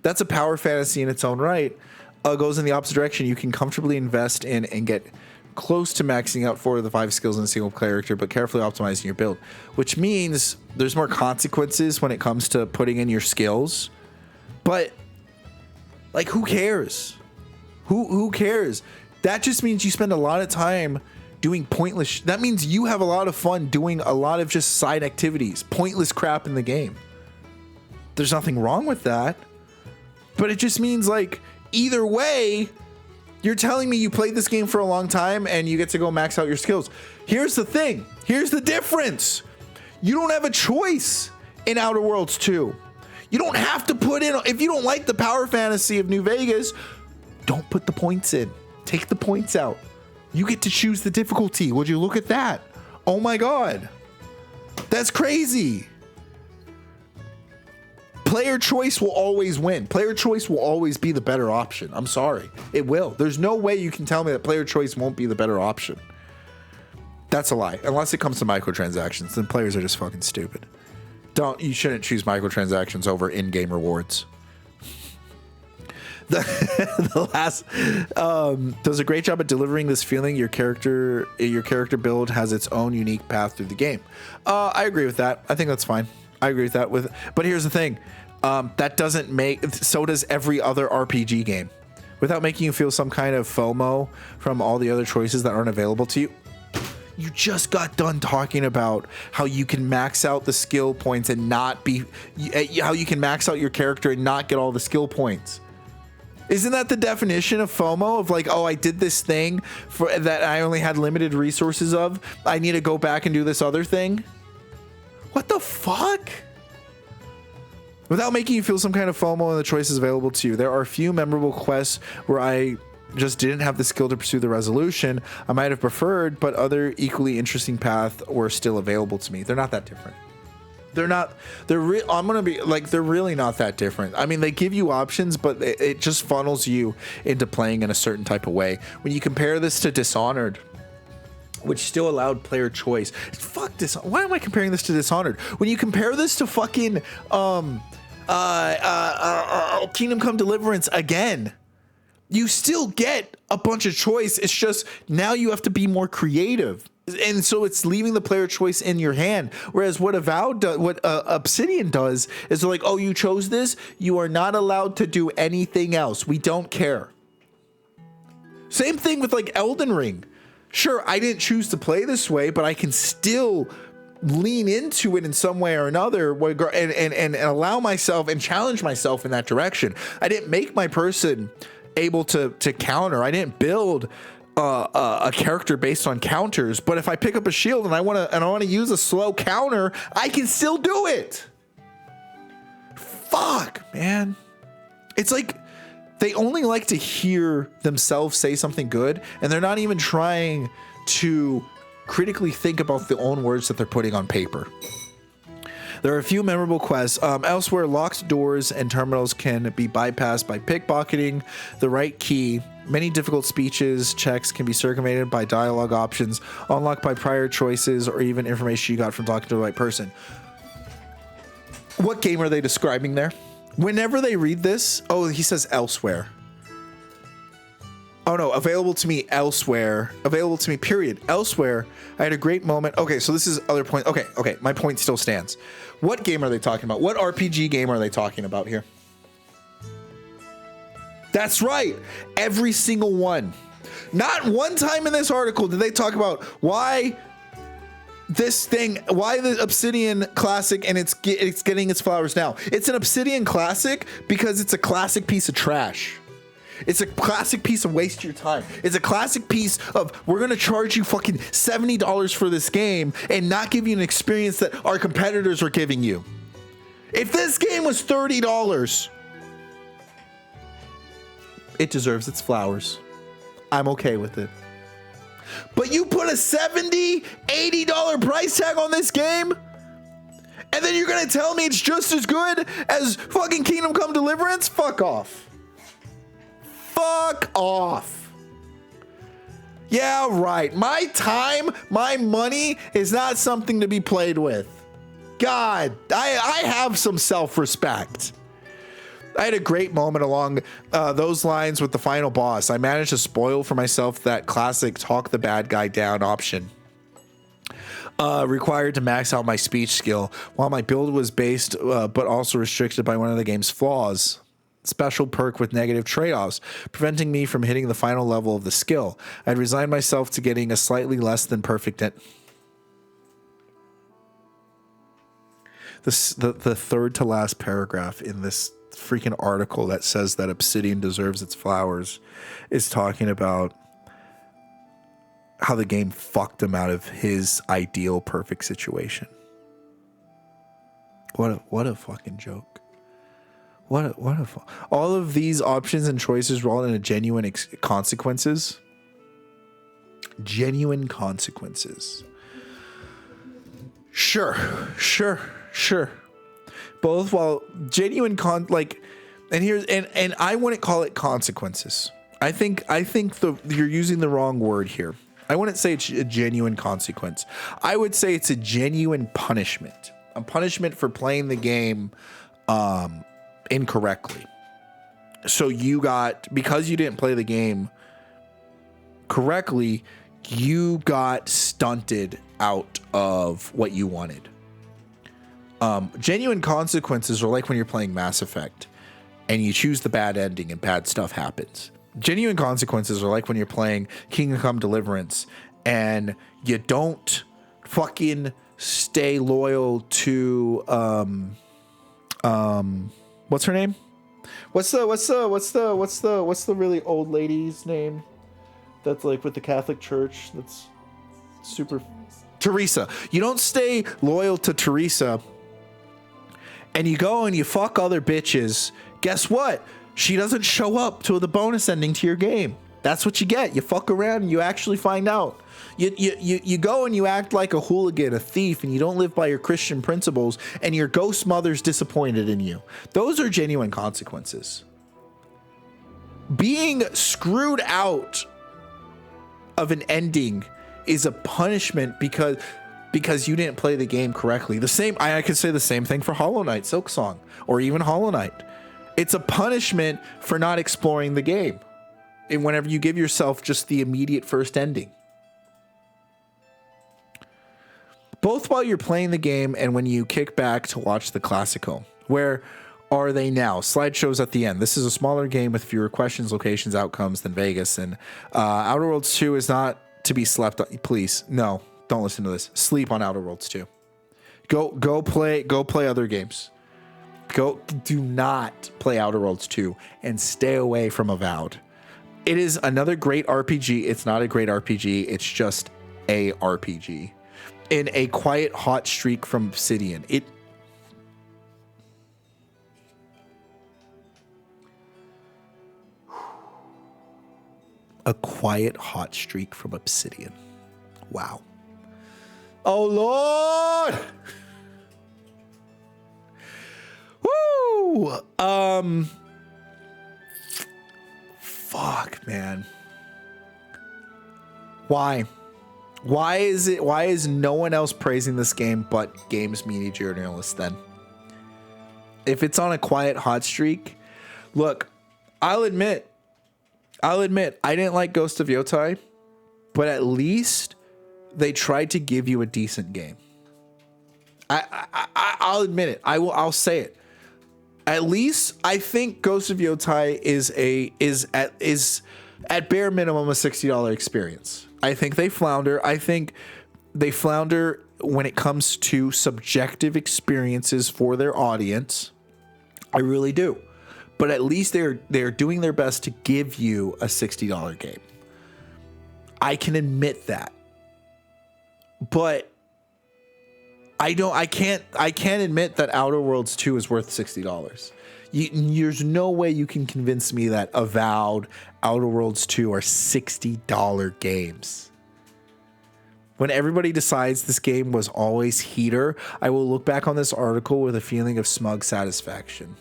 Speaker 1: That's a power fantasy in its own right. Goes in the opposite direction. You can comfortably invest in and get close to maxing out 4 of the 5 skills in a single character, but carefully optimizing your build, which means there's more consequences when it comes to putting in your skills. But like, who cares? Who cares? That just means you spend a lot of time doing pointless. That means you have a lot of fun doing a lot of just side activities, pointless crap in the game. There's nothing wrong with that. But it just means, like, either way, you're telling me you played this game for a long time and you get to go max out your skills. Here's the thing. Here's the difference. You don't have a choice in Outer Worlds 2. You don't have to put in, if you don't like the power fantasy of New Vegas, don't put the points in. Take the points out. You get to choose the difficulty. Would you look at that? Oh my God. That's crazy. Player choice will always win. Player choice will always be the better option. I'm sorry. It will. There's no way you can tell me that player choice won't be the better option. That's a lie. Unless it comes to microtransactions, then players are just fucking stupid. You shouldn't choose microtransactions over in-game rewards. The last does a great job at delivering this feeling. Your character build has its own unique path through the game. I agree with that. I think that's fine. I agree with that. But here's the thing, that doesn't make, so does every other RPG game. Without making you feel some kind of FOMO from all the other choices that aren't available to you. You just got done talking about how you can max out the skill points and not be, how you can max out your character and not get all the skill points. Isn't that the definition of FOMO? Of like, oh, I did this thing for that I only had limited resources of. I need to go back and do this other thing. What the fuck? Without making you feel some kind of FOMO in the choices available to you. There are a few memorable quests where I just didn't have the skill to pursue the resolution I might have preferred, but other equally interesting paths were still available to me. They're not that different. They're really not that different. I mean, they give you options, but it just funnels you into playing in a certain type of way. When you compare this to Dishonored, which still allowed player choice. Fuck this. Why am I comparing this to Dishonored? When you compare this to fucking Kingdom Come Deliverance again, you still get a bunch of choice. It's just now you have to be more creative. And so it's leaving the player choice in your hand. Whereas what Obsidian does is they're like, oh, you chose this. You are not allowed to do anything else. We don't care. Same thing with like Elden Ring. Sure, I didn't choose to play this way, but I can still lean into it in some way or another and allow myself and challenge myself in that direction. I didn't make my person able to counter. I didn't build a character based on counters, but if I pick up a shield and I want to use a slow counter, I can still do it. Fuck, man. It's like they only like to hear themselves say something good, and they're not even trying to critically think about the own words that they're putting on paper. There are a few memorable quests. Elsewhere, locked doors and terminals can be bypassed by pickpocketing the right key. Many difficult speeches checks can be circumvented by dialogue options, unlocked by prior choices, or even information you got from talking to the right person. What game are they describing there? Whenever they read this, oh, he says elsewhere. Oh no, available to me elsewhere. Available to me, period. Elsewhere, I had a great moment. Okay, so this is other point. Okay, my point still stands. What game are they talking about? What RPG game are they talking about here? That's right. Every single one. Not one time in this article did they talk about why the Obsidian Classic and it's getting its flowers now. It's an Obsidian Classic because it's a classic piece of trash. It's a classic piece of waste your time. It's a classic piece of, we're going to charge you fucking $70 for this game and not give you an experience that our competitors are giving you. If this game was $30, it deserves its flowers. I'm okay with it. But you put a $70, $80 price tag on this game, and then you're going to tell me it's just as good as fucking Kingdom Come Deliverance? Fuck off. Fuck off. Yeah, right. My time, my money is not something to be played with. God, I have some self-respect. I had a great moment along those lines with the final boss. I managed to spoil for myself that classic talk the bad guy down option. Required to max out my speech skill, while my build was based but also restricted by one of the game's flaws. Special perk with negative trade-offs, preventing me from hitting the final level of the skill. I'd resigned myself to getting a slightly less than perfect the third to last paragraph in this freaking article that says that Obsidian deserves its flowers is talking about how the game fucked him out of his ideal perfect situation. What a fucking joke. All of these options and choices roll in a genuine consequences. Genuine consequences. Sure. Both while genuine and I wouldn't call it consequences. I think you're using the wrong word here. I wouldn't say it's a genuine consequence. I would say it's a genuine punishment. A punishment for playing the game incorrectly. So because you didn't play the game correctly, you got stunted out of what you wanted. Genuine consequences are like when you're playing Mass Effect and you choose the bad ending and bad stuff happens. Genuine consequences are like when you're playing Kingdom Come Deliverance and you don't fucking stay loyal to what's her name? What's the really old lady's name? That's like with the Catholic Church. That's super Teresa. You don't stay loyal to Teresa and you go and you fuck other bitches. Guess what? She doesn't show up to the bonus ending to your game. That's what you get. You fuck around and you actually find out. You go and you act like a hooligan, a thief, and you don't live by your Christian principles, and your ghost mother's disappointed in you. Those are genuine consequences. Being screwed out of an ending is a punishment because you didn't play the game correctly. I could say the same thing for Hollow Knight, Silksong, or even Hollow Knight. It's a punishment for not exploring the game. And whenever you give yourself just the immediate first ending. Both while you're playing the game and when you kick back to watch the Classico. Where are they now? Slideshows at the end. This is a smaller game with fewer questions, locations, outcomes than Vegas. And Outer Worlds 2 is not to be slept on. Please, no, don't listen to this. Sleep on Outer Worlds 2. Go play other games. Do not play Outer Worlds 2 and stay away from Avowed. It is another great RPG. It's not a great RPG. It's just a RPG. In a quiet hot streak from Obsidian. A quiet hot streak from Obsidian. Wow. Oh Lord. Woo. Fuck, man. Why? Why is no one else praising this game but games media journalists then? If it's on a quiet hot streak, look, I'll admit, I didn't like Ghost of Yotai, but at least they tried to give you a decent game. I'll admit it. I'll say it. At least I think Ghost of Yotai is at bare minimum a $60 experience. I think they flounder. I think they flounder when it comes to subjective experiences for their audience. I really do. But at least they're doing their best to give you a $60 game. I can admit that. But I can't admit that Outer Worlds 2 is worth $60. There's no way you can convince me that Avowed, Outer Worlds 2 are $60 games. When everybody decides this game was always heater, I will look back on this article with a feeling of smug satisfaction.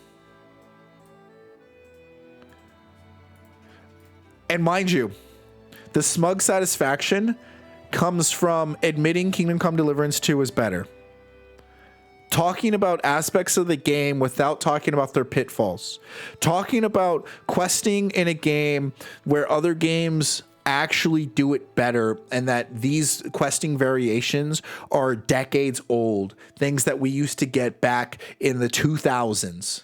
Speaker 1: And mind you, the smug satisfaction comes from admitting Kingdom Come Deliverance 2 is better. Talking about aspects of the game without talking about their pitfalls. Talking about questing in a game where other games actually do it better and that these questing variations are decades old. Things that we used to get back in the 2000s.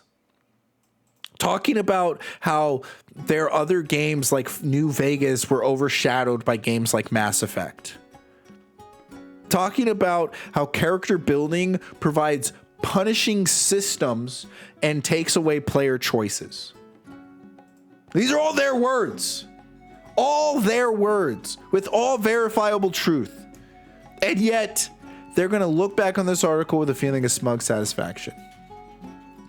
Speaker 1: Talking about how their other games like New Vegas were overshadowed by games like Mass Effect. Talking about how character building provides punishing systems and takes away player choices. These are all their words. All their words with all verifiable truth. And yet, they're going to look back on this article with a feeling of smug satisfaction.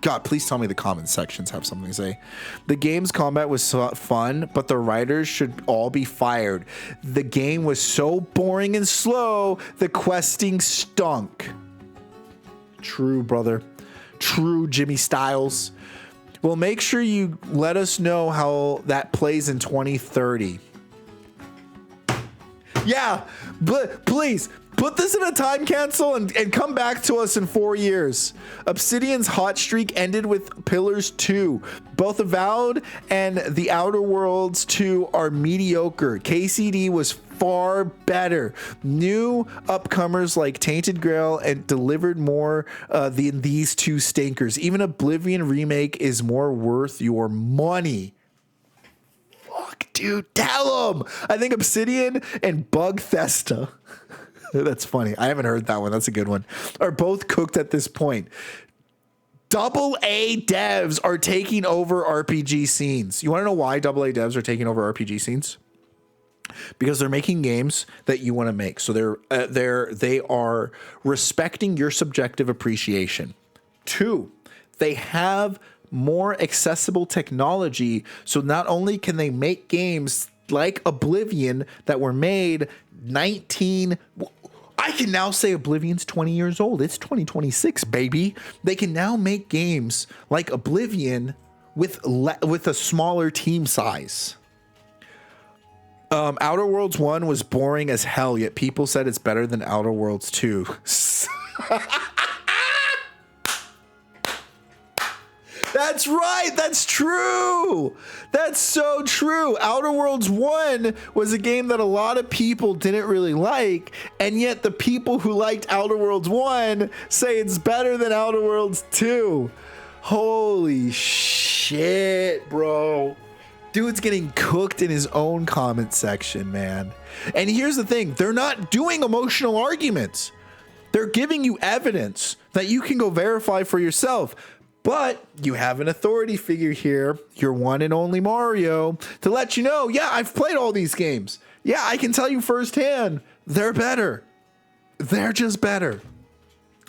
Speaker 1: God, please tell me the comment sections have something to say. The game's combat was so fun, but the writers should all be fired. The game was so boring and slow, the questing stunk. True, brother. True, Jimmy Styles. Well, make sure you let us know how that plays in 2030. Yeah, But please put this in a time capsule and come back to us in 4 years. Obsidian's hot streak ended with Pillars 2. Both Avowed and The Outer Worlds 2 are mediocre. KCD was far better. New upcomers like Tainted Grail and delivered more than these two stinkers. Even Oblivion Remake is more worth your money. Fuck, dude, tell them. I think Obsidian and Bug Thesta. That's funny. I haven't heard that one. That's a good one. Are both cooked at this point. Double A devs are taking over RPG scenes. You want to know why double A devs are taking over RPG scenes? Because they're making games that you want to make. So they are respecting your subjective appreciation. 2, they have more accessible technology. So not only can they make games like Oblivion that were made I can now say Oblivion's 20 years old. It's 2026, baby. They can now make games like Oblivion with a smaller team size. Outer Worlds 1 was boring as hell, yet people said it's better than Outer Worlds 2. That's right. That's true. That's so true. Outer Worlds 1 was a game that a lot of people didn't really like, and yet the people who liked Outer Worlds 1 say it's better than Outer Worlds 2. Holy shit, bro. Dude's getting cooked in his own comment section, man. And here's the thing. They're not doing emotional arguments. They're giving you evidence that you can go verify for yourself. But you have an authority figure here, your one and only Mario, to let you know, yeah, I've played all these games. Yeah, I can tell you firsthand, they're better. They're just better.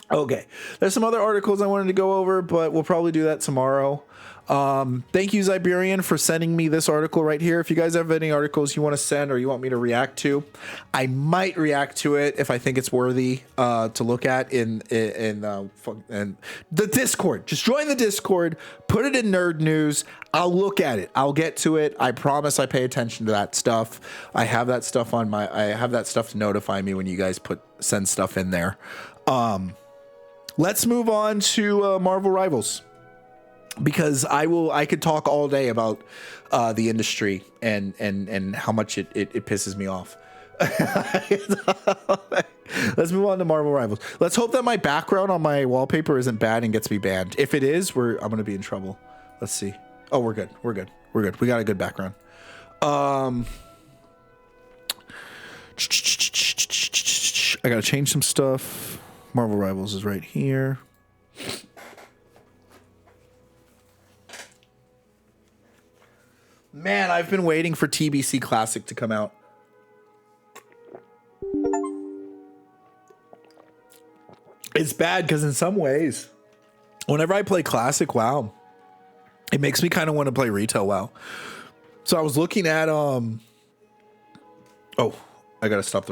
Speaker 1: Okay, there's some other articles I wanted to go over, but we'll probably do that tomorrow. Thank you, Ziberian, for sending me this article right here. If you guys have any articles you want to send or you want me to react to, I might react to it if I think it's worthy to look at in the Discord. Just join the Discord, put it in Nerd News. I'll look at it. I'll get to it. I promise I pay attention to that stuff. I have that stuff to notify me when you guys send stuff in there. Let's move on to Marvel Rivals. Because I could talk all day about the industry and how much it pisses me off. Let's move on to Marvel Rivals. Let's hope that my background on my wallpaper isn't bad and gets me banned. If it is, I'm gonna be in trouble. Let's see. Oh, we're good. We're good. We're good. We got a good background. I gotta change some stuff. Marvel Rivals is right here. Man, I've been waiting for TBC Classic to come out. It's bad because in some ways, whenever I play Classic WoW, it makes me kind of want to play Retail WoW. So I was looking at, oh, I got to stop the